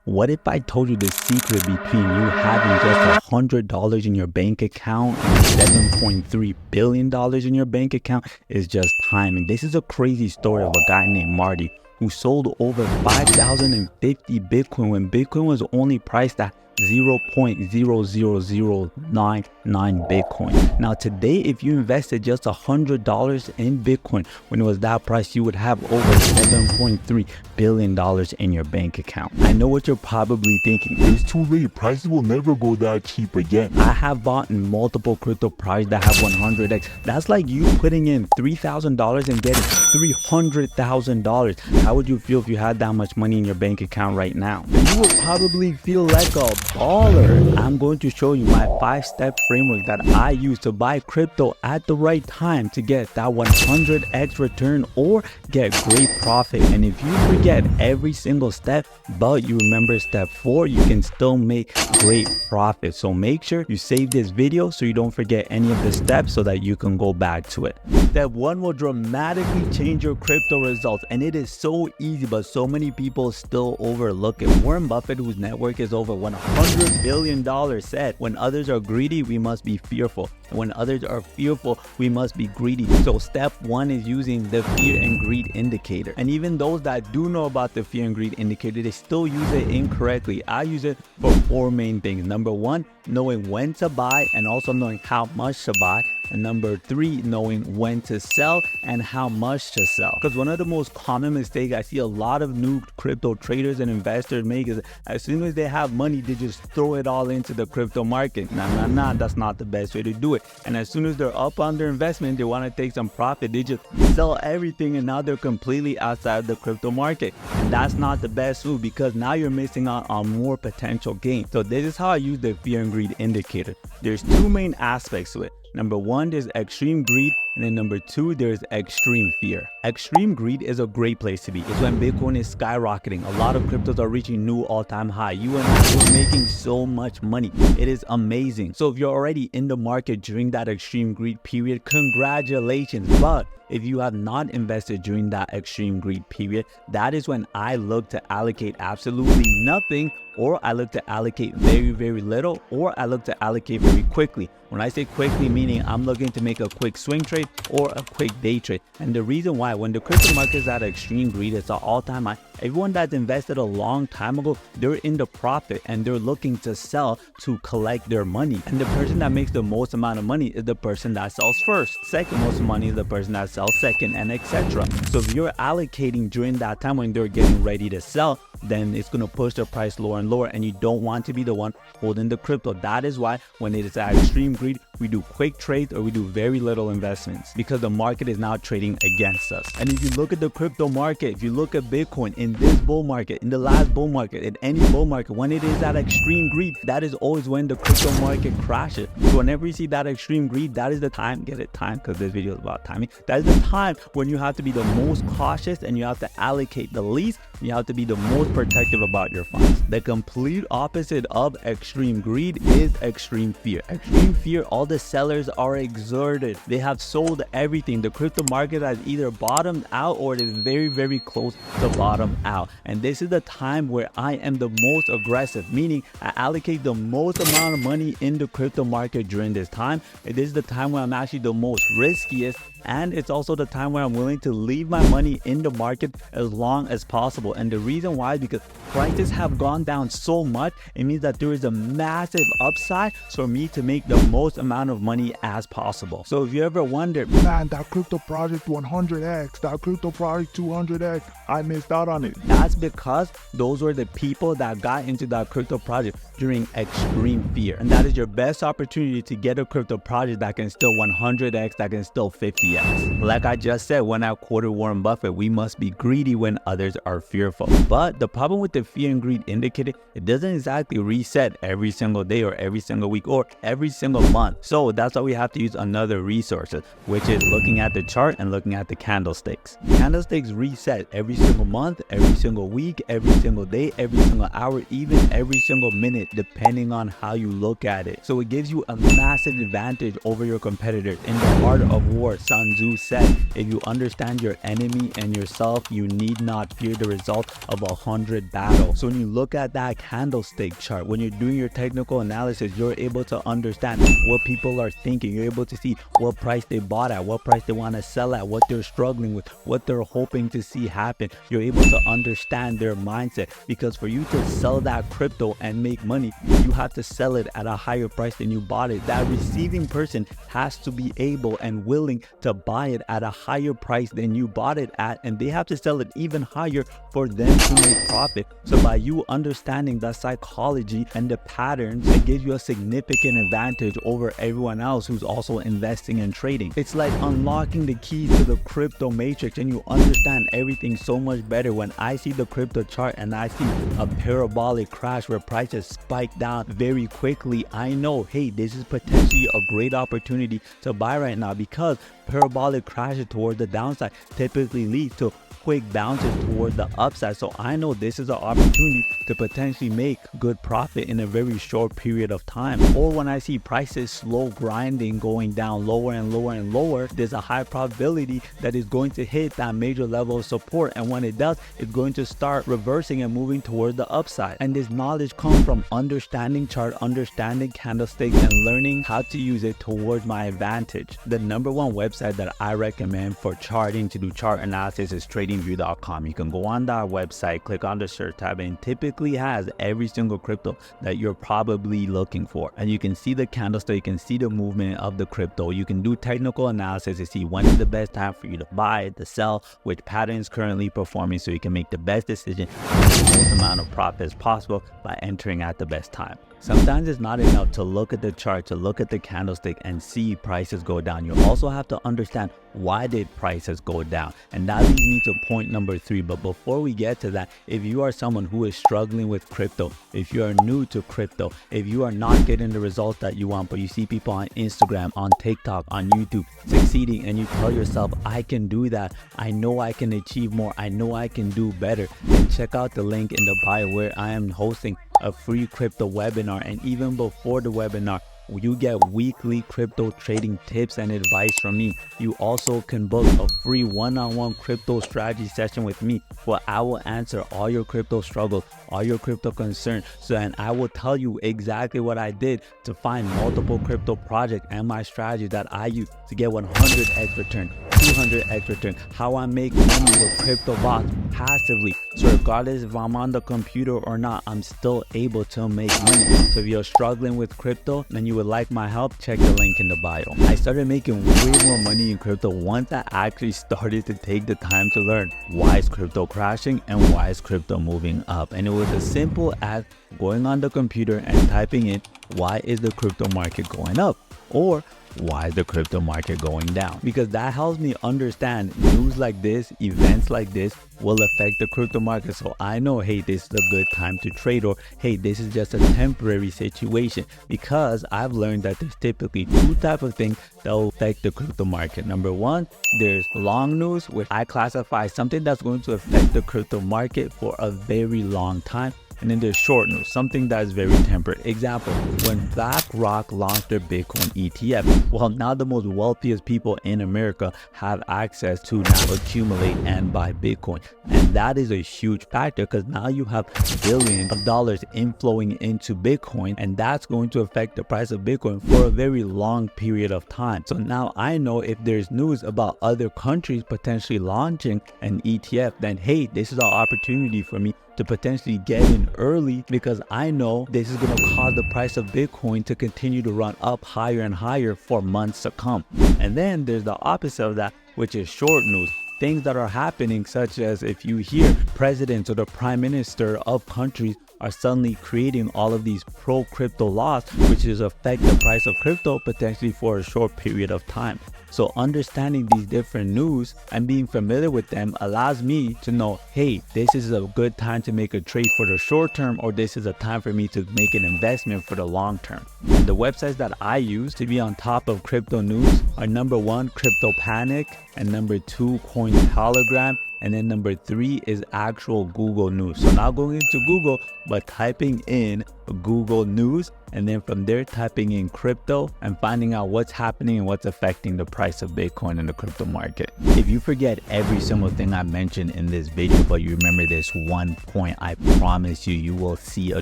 What if I told you the secret between you having just $100 in your bank account and $7.3 billion in your bank account is just timing? This is a crazy story of a guy named Marty who sold over 5,050 Bitcoin when Bitcoin was only priced at 0.00099 Bitcoin. Now today, if you invested just $100 in Bitcoin when it was that price, you would have over $7.3 billion in your bank account. I know what you're probably thinking. It's too late. Prices will never go that cheap again. I have bought in multiple crypto projects that have 100x. That's like you putting in $3,000 and getting $300,000. How would you feel if you had that much money in your bank account right now? You would probably feel like a baller. I'm going to show you my 5-step framework that I use to buy crypto at the right time to get that 100x return or get great profit. And if you forget every single step but you remember step 4, you can still make great profit. So make sure you save this video so you don't forget any of the steps so that you can go back to it. Step 1 will dramatically change your crypto results, and it is so easy, but so many people still overlook it. Warren Buffett, whose net worth is over $100 billion, said, when others are greedy, we must be fearful. And when others are fearful, we must be greedy. So step 1 is using the fear and greed indicator. And even those that do know about the fear and greed indicator, they still use it incorrectly. I use it for 4 main things. Number 1, knowing when to buy and also knowing how much to buy. And number 3, knowing when to sell and how much to sell. Because one of the most common mistakes I see a lot of new crypto traders and investors make is as soon as they have money, they just throw it all into the crypto market. Nah, that's not the best way to do it. And as soon as they're up on their investment, they want to take some profit, they just sell everything and now they're completely outside the crypto market. And that's not the best move, because now you're missing out on more potential gain. So this is how I use the fear and greed indicator. There's 2 main aspects to it. Number 1, there's extreme greed, and then number 2, there's extreme fear. Extreme greed is a great place to be. It's when Bitcoin is skyrocketing. A lot of cryptos are reaching new all-time high. You and I, we're making so much money. It is amazing. So if you're already in the market during that extreme greed period, congratulations. But if you have not invested during that extreme greed period, that is when I look to allocate absolutely nothing, or I look to allocate very little, or I look to allocate very quickly. When I say quickly, meaning I'm looking to make a quick swing trade or a quick day trade. And the reason why, when the crypto market is at extreme greed, it's an all-time high. Everyone that's invested a long time ago, they're in the profit and they're looking to sell to collect their money. And the person that makes the most amount of money is the person that sells first. Second most money is the person that sells second, and etc. So if you're allocating during that time when they're getting ready to sell, then it's going to push the price lower and lower, and you don't want to be the one holding the crypto. That is why when it is at extreme greed, we do quick trades or we do very little investments, because the market is now trading against us. And if you look at the crypto market, if you look at Bitcoin in this bull market, in the last bull market, in any bull market, when it is at extreme greed, that is always when the crypto market crashes. So whenever you see that extreme greed, that is the time, get it time, because this video is about timing. That is the time when you have to be the most cautious and you have to allocate the least. You have to be the most protective about your funds. The complete opposite of extreme greed is extreme fear. Extreme fear, all the sellers are exerted. They have sold everything. The crypto market has either bottomed out or it is very close to bottom out. And this is the time where I am the most aggressive, meaning I allocate the most amount of money in the crypto market during this time. It is the time where I'm actually the most riskiest, and it's also the time where I'm willing to leave my money in the market as long as possible. And the reason why is because prices have gone down so much. It means that there is a massive upside for me to make the most amount of money as possible. So if you ever wonder, Man, that crypto project 100x, that crypto project 200x, I missed out on it. that's because those were the people that got into that crypto project during extreme fear. And that is your best opportunity to get a crypto project that can still 100x, that can still 50x. Like I just said, when I quoted Warren Buffett, we must be greedy when others are fearful. But the problem with the fear and greed indicator, it doesn't exactly reset every single day or every single week or every single month. So that's why we have to use another resource, which is looking at the chart and looking at the candlesticks. Candlesticks reset every single month, every single week, every single day, every single hour, even every single minute, depending on how you look at it. So it gives you a massive advantage over your competitors. In the art of war, sounds Sun Tzu said, if you understand your enemy and yourself, you need not fear the result of 100 battles. So when you look at that candlestick chart, when you're doing your technical analysis, you're able to understand what people are thinking. You're able to see what price they bought at, what price they want to sell at, what they're struggling with, what they're hoping to see happen. You're able to understand their mindset, because for you to sell that crypto and make money, you have to sell it at a higher price than you bought it. That receiving person has to be able and willing to buy it at a higher price than you bought it at, and they have to sell it even higher for them to make profit. So by you understanding the psychology and the patterns, it gives you a significant advantage over everyone else who's also investing and trading. It's like unlocking the keys to the crypto matrix, and you understand everything so much better. When I see the crypto chart and I see a parabolic crash where prices spike down very quickly, I know, hey, this is potentially a great opportunity to buy right now, because parabolic crashes toward the downside typically lead to quick bounces toward the upside. So I know this is an opportunity to potentially make good profit in a very short period of time. Or when I see prices slow grinding, going down lower and lower and lower, there's a high probability that it's going to hit that major level of support, and when it does, it's going to start reversing and moving toward the upside. And this knowledge comes from understanding chart, understanding candlesticks, and learning how to use it towards my advantage. The number one website that I recommend for charting, to do chart analysis, is tradingview.com. You can go on that website, click on the search tab, and typically has every single crypto that you're probably looking for. And you can see the candlestick, you can see the movement of the crypto. You can do technical analysis to see when is the best time for you to buy, to sell, which pattern is currently performing, so you can make the best decision and the most amount of profit as possible by entering at the best time. Sometimes it's not enough to look at the chart, to look at the candlestick and see prices go down. You also have to understand, why did prices go down? And that leads me to point number 3. But before we get to that, if you are someone who is struggling with crypto, if you are new to crypto, if you are not getting the results that you want, but you see people on Instagram, on TikTok, on YouTube succeeding, and you tell yourself, I can do that, I know I can achieve more, I know I can do better, then check out the link in the bio where I am hosting a free crypto webinar. And even before the webinar, you get weekly crypto trading tips and advice from me. You also can book a free one-on-one crypto strategy session with me, where I will answer all your crypto struggles, all your crypto concerns. And I will tell you exactly what I did to find multiple crypto projects and my strategy that I use to get 100x return, 200x return, how I make money with crypto bots passively. So regardless if I'm on the computer or not, I'm still able to make money. So if you're struggling with crypto and you would like my help, check the link in the bio. I started making way more money in crypto once I actually started to take the time to learn, why is crypto crashing and why is crypto moving up. And it was as simple as going on the computer and typing in, why is the crypto market going up? Or why is the crypto market going down? Because that helps me understand news like this, events like this will affect the crypto market. So I know, hey, this is a good time to trade, or hey, this is just a temporary situation, because I've learned that there's typically 2 types of things that will affect the crypto market. Number 1, there's long news, which I classify something that's going to affect the crypto market for a very long time. And then there's short news, something that is very temporary. Example, when BlackRock launched their Bitcoin ETF, well, now the most wealthiest people in America have access to now accumulate and buy Bitcoin. And that is a huge factor, because now you have billions of dollars inflowing into Bitcoin, and that's going to affect the price of Bitcoin for a very long period of time. So now I know if there's news about other countries potentially launching an ETF, then hey, this is an opportunity for me to potentially get in early, because I know this is going to cause the price of Bitcoin to continue to run up higher and higher for months to come. And then there's the opposite of that, which is short news. Things that are happening, such as if you hear presidents or the prime minister of countries are suddenly creating all of these pro-crypto laws, which is affect the price of crypto potentially for a short period of time. So understanding these different news and being familiar with them allows me to know, hey, this is a good time to make a trade for the short term, or this is a time for me to make an investment for the long term. And the websites that I use to be on top of crypto news are number 1, Crypto Panic, and number 2, Cointelegraph, and then number 3 is actual Google News. So not going into Google, but typing in Google News, and then from there typing in crypto and finding out what's happening and what's affecting the price of Bitcoin in the crypto market. If you forget every single thing I mentioned in this video, but you remember this one point, I promise you, you will see a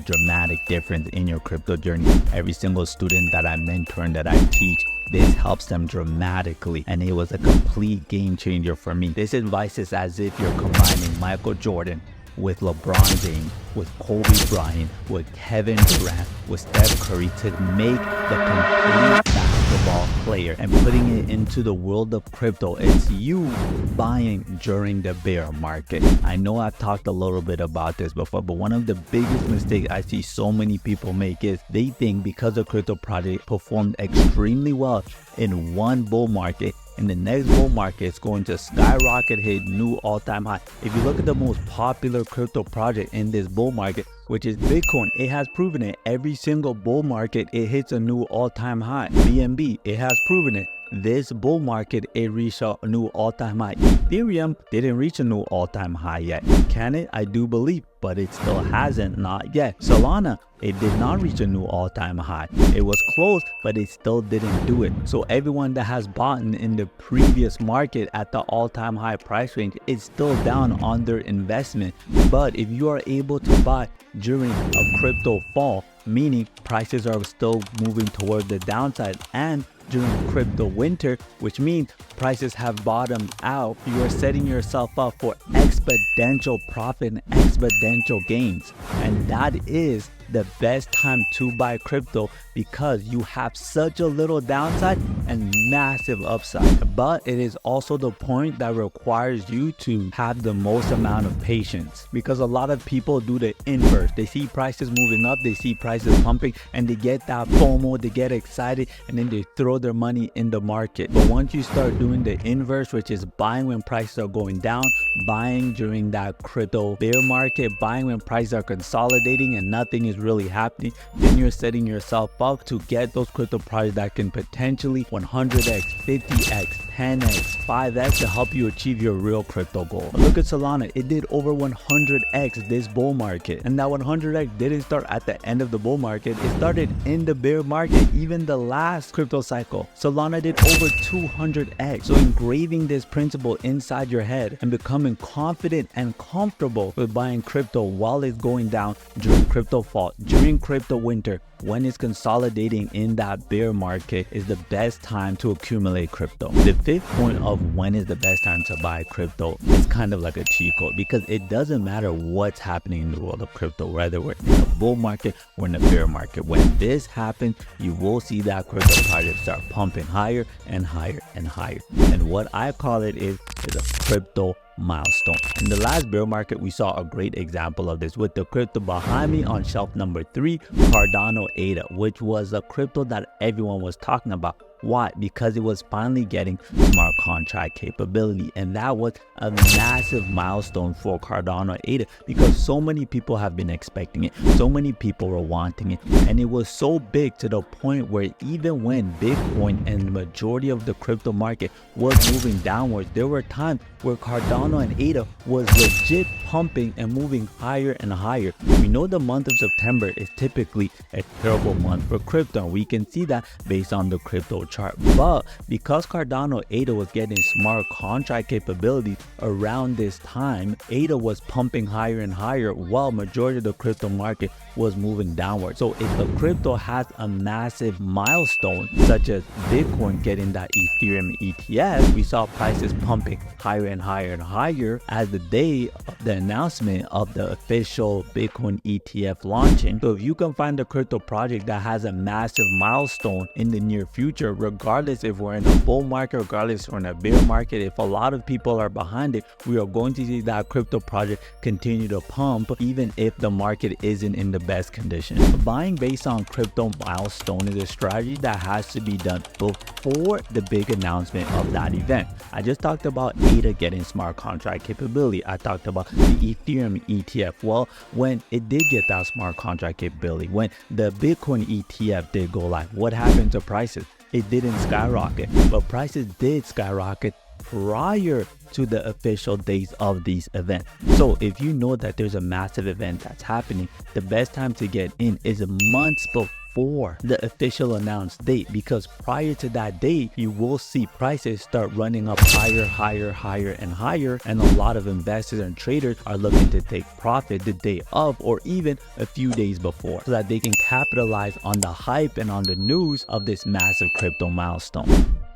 dramatic difference in your crypto journey. Every single student that I mentor and that I teach, this helps them dramatically, and it was a complete game changer for me. This advice is as if you're combining Michael Jordan with LeBron James, with Kobe Bryant, with Kevin Durant, with Steph Curry to make the complete basketball player and putting it into the world of crypto. It's you buying during the bear market. I know I've talked a little bit about this before, but one of the biggest mistakes I see so many people make is they think because the crypto project performed extremely well in one bull market, in the next bull market it's going to skyrocket, hit new all-time high. If you look at the most popular crypto project in this bull market, which is Bitcoin, it has proven it. Every single bull market it hits a new all-time high. BNB, it has proven it. This bull market it reached a new all-time high. Ethereum didn't reach a new all-time high yet. Can it? I do believe, but it still hasn't, not yet. Solana, it did not reach a new all-time high. It was close, but it still didn't do it. So everyone that has bought in the previous market at the all-time high price range is still down on their investment. But if you are able to buy during a crypto fall, meaning prices are still moving toward the downside, and during crypto winter, which means prices have bottomed out, you are setting yourself up for exponential profit and exponential gains. And that is the best time to buy crypto because you have such a little downside and massive upside. But it is also the point that requires you to have the most amount of patience, because a lot of people do the inverse. They see prices moving up, they see prices pumping, and they get that FOMO, they get excited, and then they throw their money in the market. But once you start doing the inverse, which is buying when prices are going down, buying during that crypto bear market, buying when prices are consolidating and nothing is really happening, then you're setting yourself up to get those crypto projects that can potentially 100x, 50x, 10x, 5x to help you achieve your real crypto goal. Look at Solana, it did over 100x this bull market, and that 100x didn't start at the end of the bull market, it started in the bear market. Even the last crypto cycle, Solana did over 200x. So engraving this principle inside your head and becoming confident and comfortable with buying crypto while it's going down during crypto fall, during crypto winter, when it's consolidating in that bear market, is the best time to accumulate crypto. The fifth point of when is the best time to buy crypto is kind of like a cheat code, because it doesn't matter what's happening in the world of crypto, whether we're in a bull market or in a bear market. When this happens, you will see that crypto project start pumping higher and higher and higher. And what I call it is a crypto milestone. In the last bear market, we saw a great example of this with the crypto behind me on shelf number 3, Cardano ADA, which was a crypto that everyone was talking about. Why? Because it was finally getting smart contract capability, and that was a massive milestone for Cardano ADA because so many people have been expecting it, so many people were wanting it, and it was so big to the point where even when Bitcoin and the majority of the crypto market was moving downwards, there were times where Cardano and ADA was legit pumping and moving higher and higher. We know the month of September is typically a terrible month for crypto. We can see that based on the crypto chart. But because Cardano ADA was getting smart contract capabilities around this time, ADA was pumping higher and higher while majority of the crypto market was moving downward. So if the crypto has a massive milestone, such as Bitcoin getting that Ethereum ETF, we saw prices pumping higher and higher and higher as the day of the announcement of the official Bitcoin ETF launching. So if you can find a crypto project that has a massive milestone in the near future, regardless if we're in a bull market, regardless if we're in a bear market, if a lot of people are behind it, we are going to see that crypto project continue to pump even if the market isn't in the best condition. Buying based on crypto milestone is a strategy that has to be done before the big announcement of that event. I just talked about ADA getting smart contract capability. I talked about the Ethereum ETF. Well, when it did get that smart contract capability, when the Bitcoin ETF did go live, what happened to prices? It didn't skyrocket, but prices did skyrocket prior to the official days of these events. So if you know that there's a massive event that's happening, the best time to get in is months before the official announced date, because prior to that date you will see prices start running up higher and higher, and a lot of investors and traders are looking to take profit the day of or even a few days before, so that they can capitalize on the hype and on the news of this massive crypto milestone.